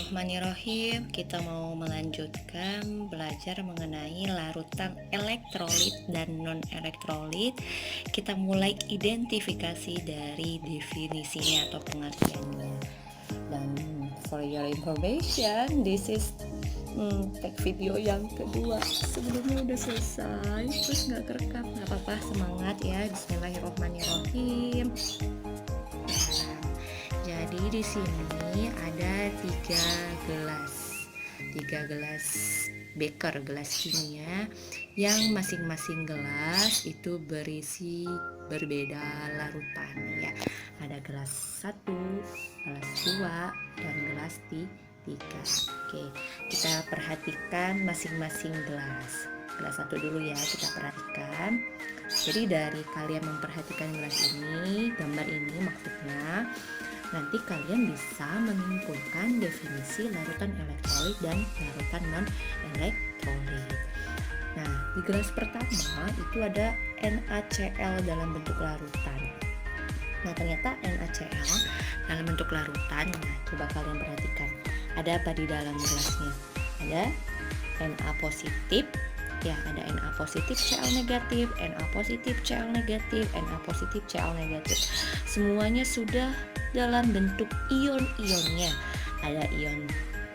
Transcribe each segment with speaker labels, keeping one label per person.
Speaker 1: Bismillahirrahmanirrahim. Kita mau melanjutkan belajar mengenai larutan elektrolit dan non-elektrolit. Kita mulai identifikasi dari definisinya atau pengertiannya. Dan for your information, this is tag video yang kedua. Sebelumnya udah selesai, terus nggak kerekam. Nggak apa-apa, semangat ya. Bismillahirrahmanirrahim. Jadi di sini ada tiga gelas beker, gelas kimia, yang masing-masing gelas itu berisi berbeda larutan ya. Ada gelas 1, gelas 2, dan gelas 3. Oke, kita perhatikan masing-masing gelas. Gelas 1 dulu ya, kita perhatikan. Jadi dari kalian memperhatikan gelas ini, gambar ini maksudnya, nanti kalian bisa menyimpulkan definisi larutan elektrolit dan larutan non-elektrolit. Nah, di gelas pertama itu ada NaCl dalam bentuk larutan. Nah, ternyata NaCl dalam bentuk larutan, nah coba kalian perhatikan. Ada apa di dalam gelasnya? Ada Na positif, ya ada Na positif Cl negatif, Na positif Cl negatif, Na positif Cl negatif. Semuanya sudah dalam bentuk ion-ionnya. Ada ion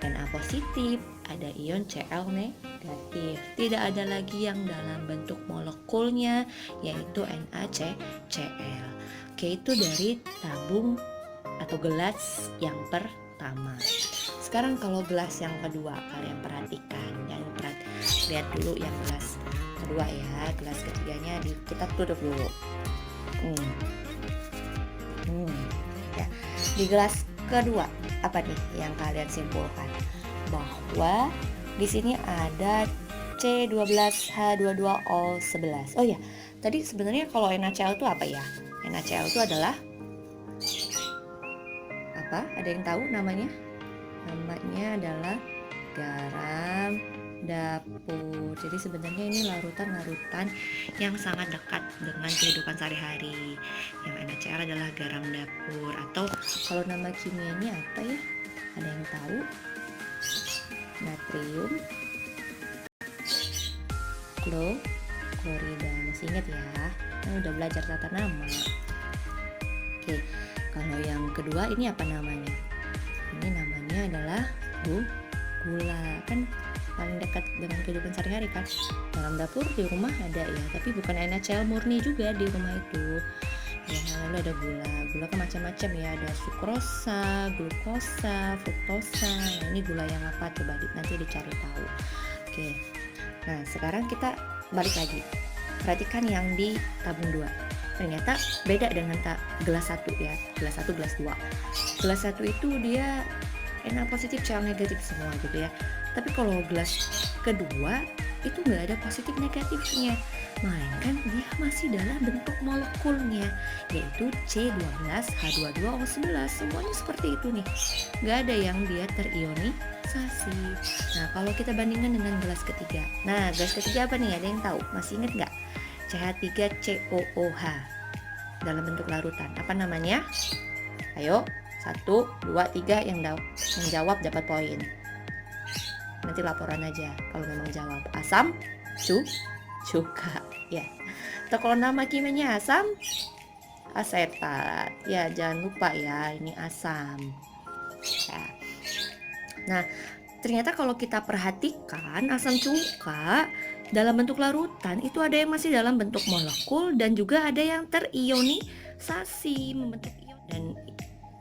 Speaker 1: Na positif, ada ion Cl negatif. Tidak ada lagi yang dalam bentuk molekulnya, yaitu NaCl. Oke, itu dari tabung atau gelas yang pertama. Sekarang kalau gelas yang kedua, kalian perhatikan. Lihat dulu yang gelas kedua ya. Gelas ketiganya kita tutup dulu. Ya. Di gelas kedua apa nih yang kalian simpulkan? Bahwa di sini ada C12H22O11. Oh ya, tadi sebenarnya kalau NaCl itu apa ya? NaCl itu adalah apa? Ada yang tahu namanya? Namanya adalah garam dapur. Jadi sebenarnya ini larutan-larutan yang sangat dekat dengan kehidupan sehari-hari. Yang NaCl adalah garam dapur, atau kalau nama kimianya apa ya? Ada yang tahu? Natrium klorida. Masih ingat ya? Nah, udah belajar tata nama. Oke, kalau yang kedua ini apa namanya? Ini namanya adalah gula. Kan paling dekat dengan kehidupan sehari-hari kan. Dalam dapur di rumah ada ya, tapi bukan NaCl murni juga di rumah itu. Ya, lalu ada gula kan macam-macam ya, ada sukrosa, glukosa, fruktosa. Nah, ini gula yang apa? Coba nanti dicari tahu. Oke. Nah, sekarang kita balik lagi. Perhatikan yang di tabung 2. Ternyata beda dengan gelas 1 ya. Gelas 1, gelas 2. Gelas 1 itu dia Na positif, Cl negatif semua gitu ya. Tapi kalau gelas kedua itu nggak ada positif negatifnya, melainkan dia masih dalam bentuk molekulnya, yaitu C12H22O11. Semuanya seperti itu nih, nggak ada yang dia terionisasi. Nah, kalau kita bandingkan dengan gelas ketiga, nah gelas ketiga apa nih? Ada yang tahu? Masih ingat nggak? CH3COOH dalam bentuk larutan. Apa namanya? Ayo, 1, 2, 3 yang jawab dapat poin. Nanti laporan aja kalau memang jawab. Asam cuka ya. Atau kalau nama kimianya asam asetat. Ya, jangan lupa ya, ini asam. Ya. Nah, ternyata kalau kita perhatikan asam cuka dalam bentuk larutan itu ada yang masih dalam bentuk molekul dan juga ada yang terionisasi membentuk ion, dan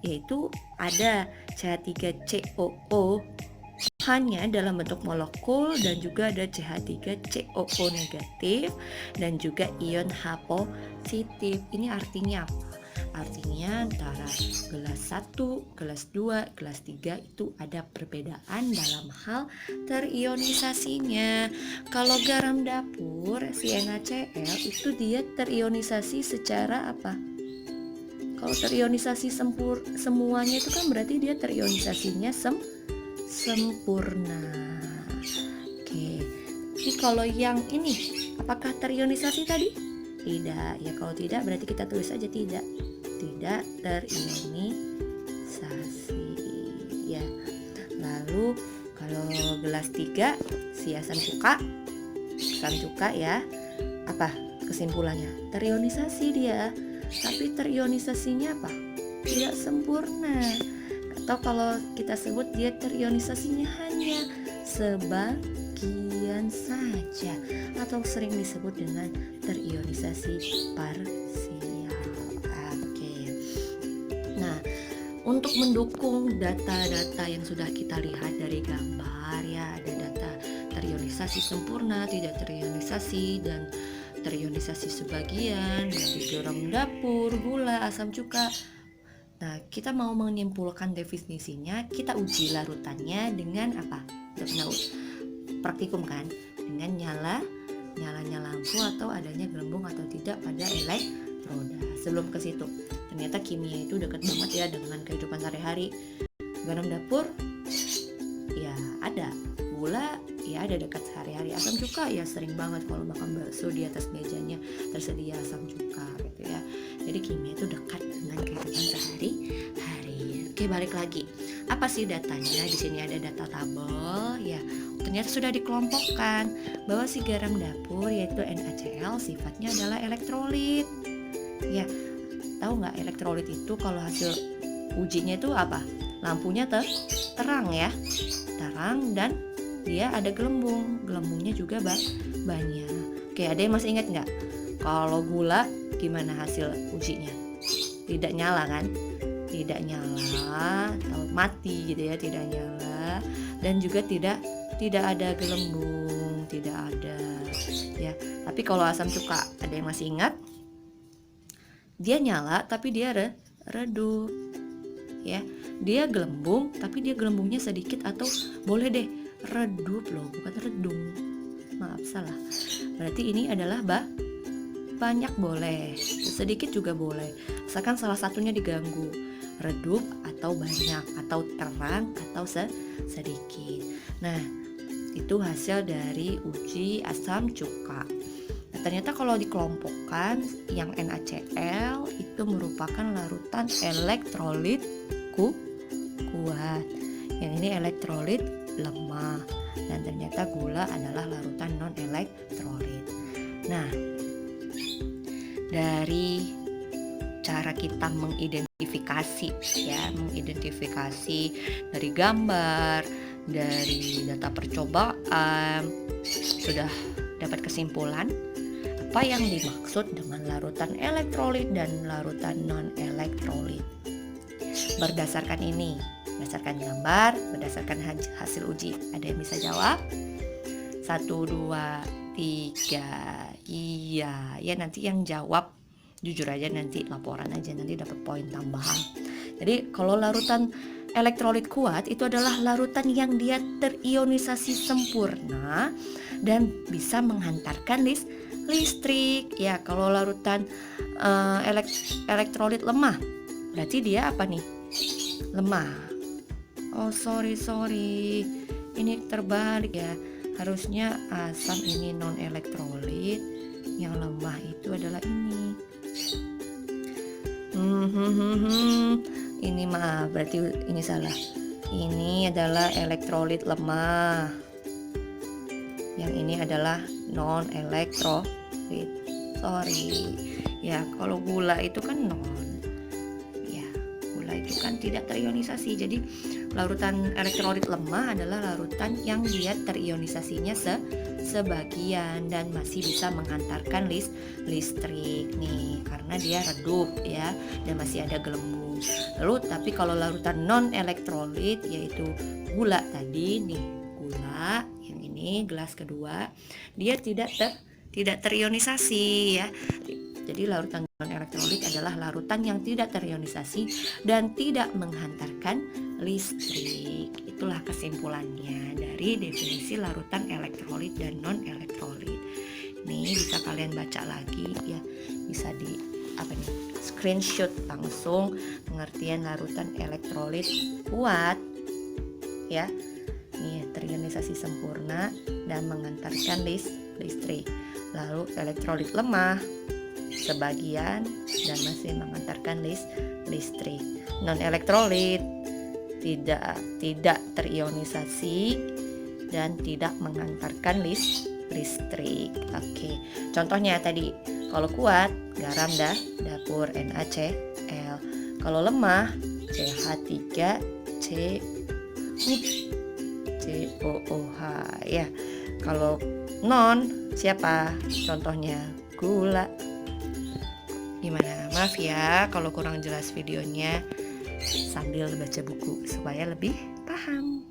Speaker 1: yaitu ada CH3COO hanya dalam bentuk molekul, dan juga ada CH3COO negatif dan juga ion H positif. Ini artinya apa? Artinya antara gelas 1, gelas 2, gelas 3 itu ada perbedaan dalam hal terionisasinya. Kalau garam dapur, si NaCl itu dia terionisasi secara apa? Kalau terionisasi semuanya itu kan berarti dia terionisasinya sempurna. Oke. Jadi kalau yang ini apakah terionisasi tadi? Tidak. Ya kalau tidak berarti kita tulis aja tidak. Tidak terionisasi. Ya. Lalu Lalu kalau gelas 3 si asam cuka ya, apa kesimpulannya? Terionisasi dia, tapi terionisasinya apa? Tidak sempurna. Atau kalau kita sebut dia terionisasinya hanya sebagian saja, atau sering disebut dengan terionisasi parsial. Oke. Nah, untuk mendukung data-data yang sudah kita lihat dari gambar ya, ada data terionisasi sempurna, tidak terionisasi, dan terionisasi sebagian dari garam dapur, gula, asam cuka. Nah, kita mau menyimpulkan definisinya, kita uji larutannya dengan apa? Kita pernah praktikum kan? Dengan nyalanya lampu atau adanya gelembung atau tidak pada elektroda. Sebelum ke situ, ternyata kimia itu dekat banget ya dengan kehidupan sehari-hari. Garam dapur ya ada, gula ya ada dekat sehari-hari, asam cuka ya sering banget kalau makan bakso di atas mejanya tersedia asam cuka gitu ya. Jadi kimia itu dekat dengan kehidupan sehari-hari. Oke, balik lagi. Apa sih datanya? Di sini ada data tabel ya. Ternyata sudah dikelompokkan bahwa si garam dapur yaitu NaCl sifatnya adalah elektrolit. Ya, tahu nggak elektrolit itu kalau hasil ujinya itu apa? Lampunya terang ya, terang dan dia ada gelembungnya juga banyak. Oke, ada yang masih ingat nggak? Kalau gula gimana hasil ujinya? Tidak nyala kan? Tidak nyala atau mati gitu ya, tidak nyala, dan juga tidak ada gelembung, tidak ada ya. Tapi kalau asam cuka, ada yang masih ingat? Dia nyala tapi dia redup ya. Dia gelembung tapi dia gelembungnya sedikit, atau boleh deh redup loh, bukan redung. Maaf salah. Berarti ini adalah banyak boleh, sedikit juga boleh, asalkan salah satunya diganggu, redup atau banyak, atau terang atau sedikit. Nah, itu hasil dari uji asam cuka. Nah, ternyata kalau dikelompokkan, yang NaCl itu merupakan larutan elektrolit kuat, yang ini elektrolit lemah, dan ternyata gula adalah larutan non elektrolit. Nah, dari cara kita mengidentifikasi dari gambar, dari data percobaan, sudah dapat kesimpulan apa yang dimaksud dengan larutan elektrolit dan larutan non elektrolit. Berdasarkan gambar, berdasarkan hasil uji, ada yang bisa jawab? 1, 2, 3. Iya, ya nanti yang jawab jujur aja nanti laporan aja, nanti dapat poin tambahan. Jadi kalau larutan elektrolit kuat itu adalah larutan yang dia terionisasi sempurna dan bisa menghantarkan listrik. Ya, kalau larutan elektrolit lemah, berarti dia apa nih? Lemah. Oh sorry, ini terbalik ya. Harusnya asam ini non elektrolit, yang lemah itu adalah ini. Ini maaf, berarti ini salah. Ini adalah elektrolit lemah, yang ini adalah non elektrolit. Sorry ya, kalau gula itu kan non ya, gula itu kan tidak terionisasi. Jadi larutan elektrolit lemah adalah larutan yang dia terionisasinya sebagian dan masih bisa menghantarkan listrik nih, karena dia redup ya dan masih ada gelembung. Lalu tapi kalau larutan non elektrolit yaitu gula tadi nih, gula yang ini gelas kedua, dia tidak terionisasi ya. Jadi larutan non elektrolit adalah larutan yang tidak terionisasi dan tidak menghantarkan listrik. Itulah kesimpulannya dari definisi larutan elektrolit dan non elektrolit. Ini bisa kalian baca lagi ya, bisa di screenshot langsung pengertian larutan elektrolit kuat ya. Nih, terionisasi sempurna dan mengantarkan listrik. Lalu elektrolit lemah sebagian dan masih mengantarkan listrik. Non elektrolit tidak terionisasi dan tidak mengantarkan listrik. Oke. Contohnya tadi, kalau kuat garam dapur NaCl. Kalau lemah CH3COOH ya. Kalau non siapa? Contohnya gula. Gimana? Maaf ya kalau kurang jelas videonya, sambil baca buku supaya lebih paham.